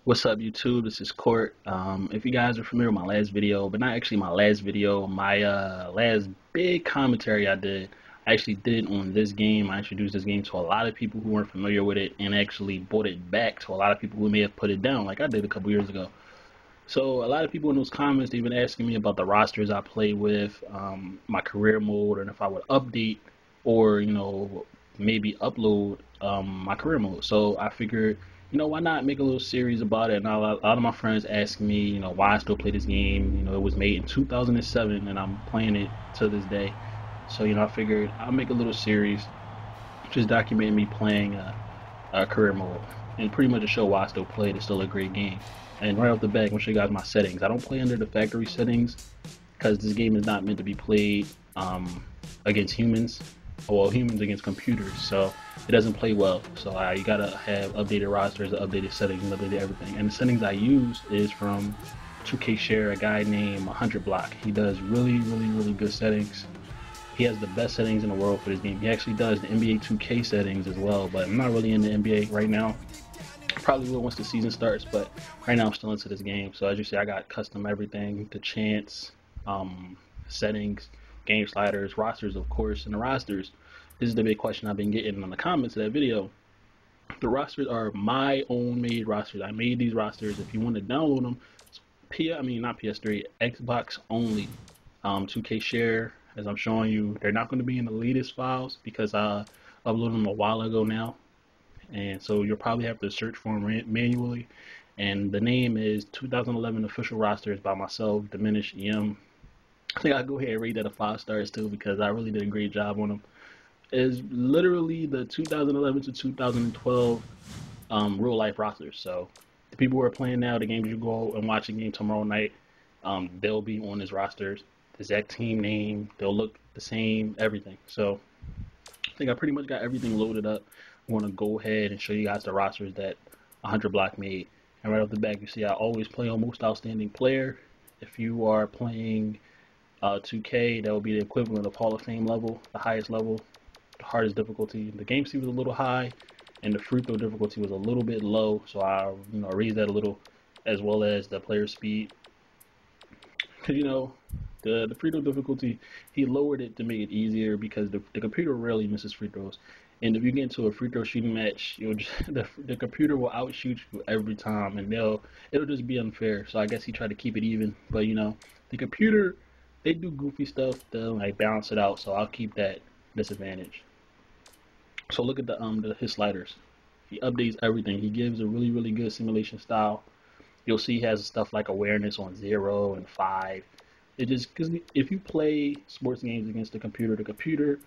What's up, YouTube? This is Court. If you guys are familiar with my last video, but not actually my last video, my last big commentary I actually did on this game. I introduced this game to a lot of people who weren't familiar with it and actually brought it back to a lot of people who may have put it down, like I did a couple years ago. So a lot of people in those comments, they've been asking me about the rosters I play with, my career mode, and if I would update or, maybe upload my career mode. So I figured, why not make a little series about it? And a lot of my friends ask me, why I still play this game. It was made in 2007 and I'm playing it to this day. So, I figured I'll make a little series just documenting me playing career mode and pretty much to show why I still play it. It's still a great game. And right off the bat, I'm going to show you guys my settings. I don't play under the factory settings because this game is not meant to be played against humans. Well, humans against computers, so it doesn't play well. So you gotta have updated rosters, updated settings, and updated everything. And the settings I use is from 2K Share, a guy named 100 Block. He does really good settings. He has the best settings in the world for this game. He actually does the NBA 2K settings as well, but I'm not really in the NBA right now. Probably will once the season starts, but right now I'm still into this game. So as you see, I got custom everything, the chance, settings, game sliders, rosters, of course. And the rosters, this is the big question I've been getting on the comments of that video. The rosters are my own made rosters. I made these rosters. If you want to download them, not PS3, Xbox only. 2K Share, as I'm showing you, they're not going to be in the latest files because I uploaded them a while ago now. And so you'll probably have to search for them manually. And the name is 2011 Official Rosters by myself, Diminished EM. I think I'll go ahead and rate that a 5 stars too because I really did a great job on them. It's literally the 2011 to 2012 real life rosters. So the people who are playing now, the games you go and watch a game tomorrow night, they'll be on his rosters. The exact team name, they'll look the same, everything. So I think I pretty much got everything loaded up. I want to go ahead and show you guys the rosters that 100 Block made. And right off the back, you see I always play on Most Outstanding Player. If you are playing 2K, that would be the equivalent of Hall of Fame level, the highest level, the hardest difficulty. The game speed was a little high, and the free throw difficulty was a little bit low, so I raised that a little, as well as the player speed. The free throw difficulty, he lowered it to make it easier because the computer rarely misses free throws. And if you get into a free throw shooting match, the computer will outshoot you every time, and it'll just be unfair. So I guess he tried to keep it even, but the computer, they do goofy stuff to like balance it out. So I'll keep that disadvantage. So look at his sliders. He updates everything. He gives a really good simulation style. You'll see he has stuff like awareness on 0 and 5. It just because if you play sports games against the computer,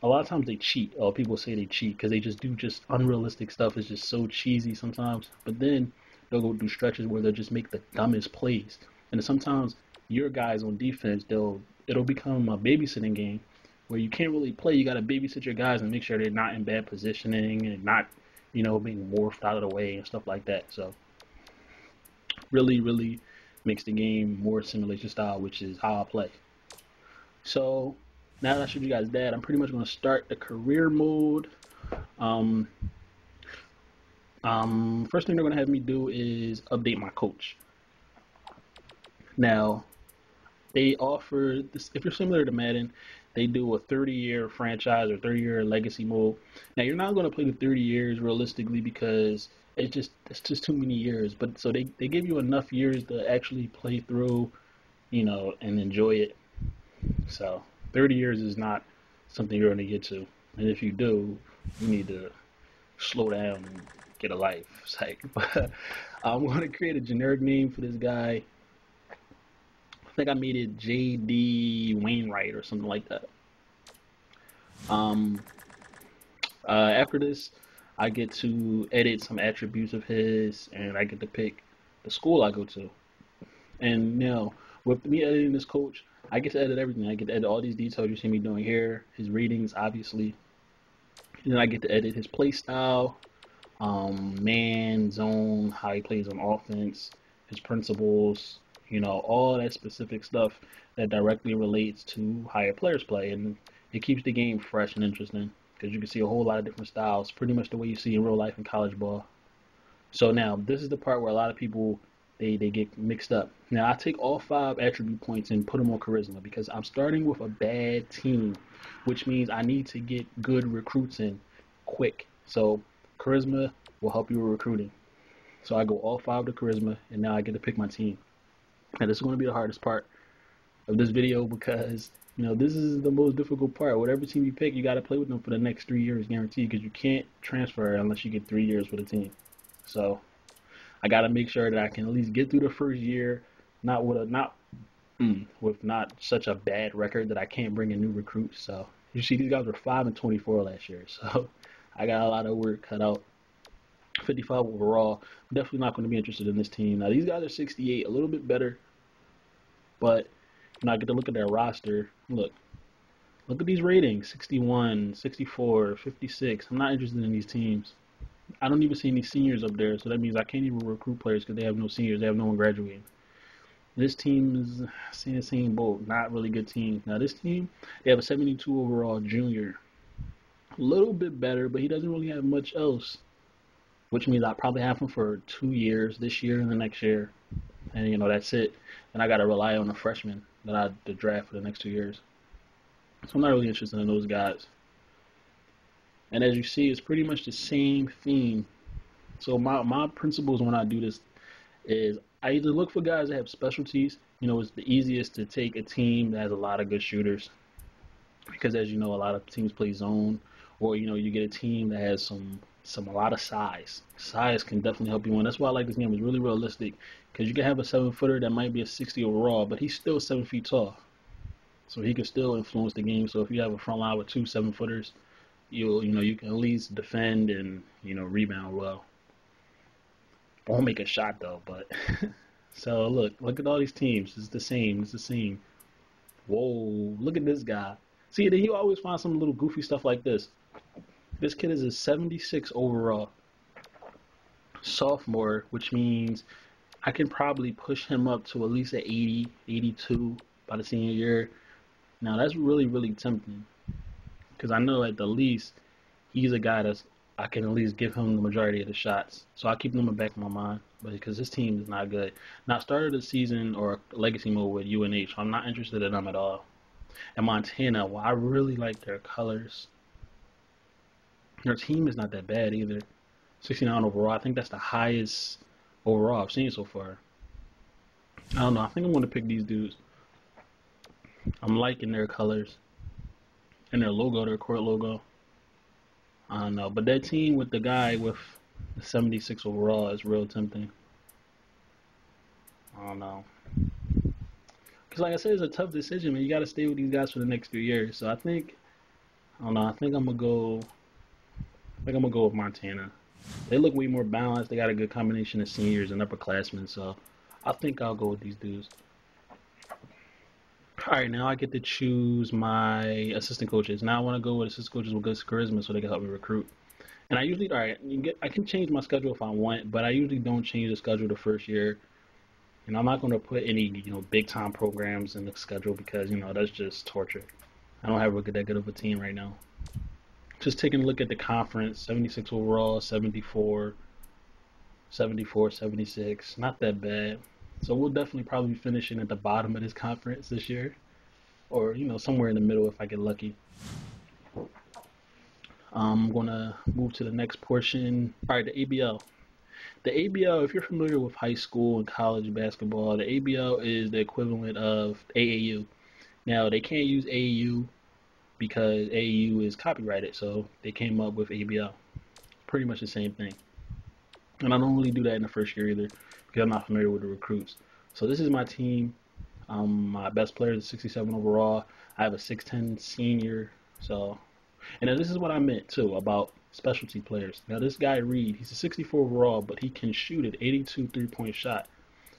a lot of times they cheat. Or people say they cheat because they just do unrealistic stuff. It's just so cheesy sometimes. But then they'll go through stretches where they'll just make the dumbest plays. And sometimes your guys on defense, it'll become a babysitting game where you can't really play. You got to babysit your guys and make sure they're not in bad positioning and not, being morphed out of the way and stuff like that. So really makes the game more simulation style, which is how I play. So now that I showed you guys that, I'm pretty much going to start the career mode. First thing they're going to have me do is update my coach. Now, they offer this, if you're similar to Madden, they do a 30-year franchise or 30-year legacy mode. Now, you're not going to play the 30 years realistically because it's just too many years. But so they give you enough years to actually play through, and enjoy it. So 30 years is not something you're going to get to. And if you do, you need to slow down and get a life. It's like, but I'm going to create a generic name for this guy. I think I made it J.D Wainwright or something like that. After this, I get to edit some attributes of his, and I get to pick the school I go to. And with me editing this coach, I get to edit everything. I get to edit all these details you see me doing here, his readings, obviously. And then I get to edit his play style, man, zone, how he plays on offense, his principles, all that specific stuff that directly relates to how your players play. And it keeps the game fresh and interesting because you can see a whole lot of different styles, pretty much the way you see in real life in college ball. So now this is the part where a lot of people they get mixed up. Now I take all 5 attribute points and put them on charisma because I'm starting with a bad team, which means I need to get good recruits in quick. So charisma will help you with recruiting. So I go all 5 to charisma, and now I get to pick my team. And this is going to be the hardest part of this video because this is the most difficult part. Whatever team you pick, you got to play with them for the next 3 years guaranteed because you can't transfer unless you get 3 years with a team. So I got to make sure that I can at least get through the first year, with not such a bad record that I can't bring in new recruits. So you see, these guys were 5-24 last year, so I got a lot of work cut out. 55 overall. I'm definitely not going to be interested in this team. Now these guys are 68, a little bit better, but I get to look at their roster. Look at these ratings: 61, 64, 56. I'm not interested in these teams. I don't even see any seniors up there, so that means I can't even recruit players because they have no seniors. They have no one graduating. This team is in the same boat. Not really good team. Now this team, they have a 72 overall junior. A little bit better, but he doesn't really have much else, which means I probably have him for 2 years, this year and the next year. And, that's it. And I got to rely on a freshman that I to draft for the next 2 years. So I'm not really interested in those guys. And as you see, it's pretty much the same theme. So my principles when I do this is I either look for guys that have specialties. It's the easiest to take a team that has a lot of good shooters. Because as you know, a lot of teams play zone. Or, you get a team that has a lot of size. Size can definitely help you win. That's why I like this game. It's really realistic. Because you can have a 7-footer that might be a 60 overall, but he's still 7 feet tall. So he can still influence the game. So if you have a front line with 2 7-footers, you can at least defend and rebound well. Won't make a shot though, but so look at all these teams. It's the same. Whoa, look at this guy. See, then you always find some little goofy stuff like this. This kid is a 76 overall sophomore, which means I can probably push him up to at least an 80, 82 by the senior year. Now that's really, really tempting. Because I know at the least he's a guy that I can at least give him the majority of the shots. So I keep them in the back of my mind, but because this team is not good. Now I started the season or legacy mode with UNH, so I'm not interested in them at all. And Montana, well, I really like their colors. Their team is not that bad either. 69 overall. I think that's the highest overall I've seen so far. I don't know. I think I'm going to pick these dudes. I'm liking their colors. And their logo, their court logo. I don't know. But that team with the guy with the 76 overall is real tempting. I don't know. Because like I said, it's a tough decision, man. You got to stay with these guys for the next 3 years. So I don't know. I think I'm going to go with Montana. They look way more balanced. They got a good combination of seniors and upperclassmen. So I think I'll go with these dudes. All right, now I get to choose my assistant coaches. Now I want to go with assistant coaches with good charisma so they can help me recruit. And I usually, I can change my schedule if I want, but I usually don't change the schedule the first year. And I'm not going to put any, big time programs in the schedule because, that's just torture. I don't have that good of a team right now. Just taking a look at the conference, 76 overall, 74, 76, not that bad. So we'll definitely probably be finishing at the bottom of this conference this year. Or, somewhere in the middle if I get lucky. I'm going to move to the next portion. All right, the ABL. The ABL, if you're familiar with high school and college basketball, the ABL is the equivalent of AAU. Now, they can't use AAU because AAU is copyrighted, so they came up with ABL. Pretty much the same thing. And I don't really do that in the first year either because I'm not familiar with the recruits. So this is my team. My best player is 67 overall. I have a 6'10 senior. So, and then this is what I meant too about specialty players. Now this guy Reed, he's a 64 overall, but he can shoot at 82 3-point shot.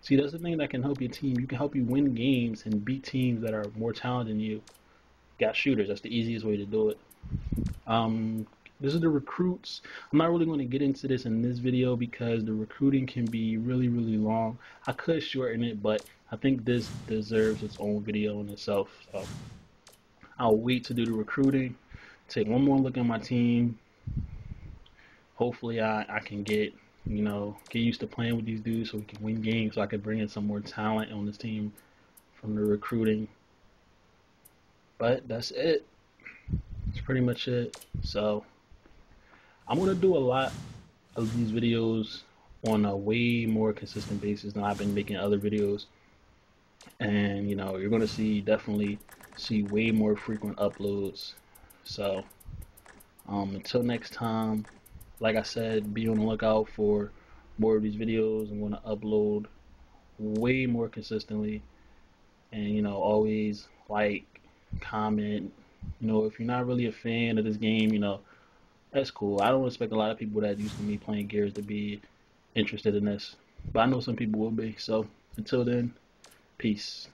See, that's the thing that can help your team. You can help you win games and beat teams that are more talented than you. Got shooters. That's the easiest way to do it. This is the recruits. I'm not really going to get into this in this video because the recruiting can be really, really long. I could shorten it, but I think this deserves its own video in itself. So I'll wait to do the recruiting. Take one more look at my team. Hopefully I can get you know, get used to playing with these dudes so we can win games, so I can bring in some more talent on this team from the recruiting. But that's it. That's pretty much it. So I'm gonna do a lot of these videos on a way more consistent basis than I've been making other videos. And you know, you're gonna definitely see way more frequent uploads. So until next time, like I said, be on the lookout for more of these videos. I'm gonna upload way more consistently, and you know, always like, comment. You know, if you're not really a fan of this game, you know, that's cool. I don't expect a lot of people that used to me playing Gears to be interested in this, but I know some people will be. So until then, peace.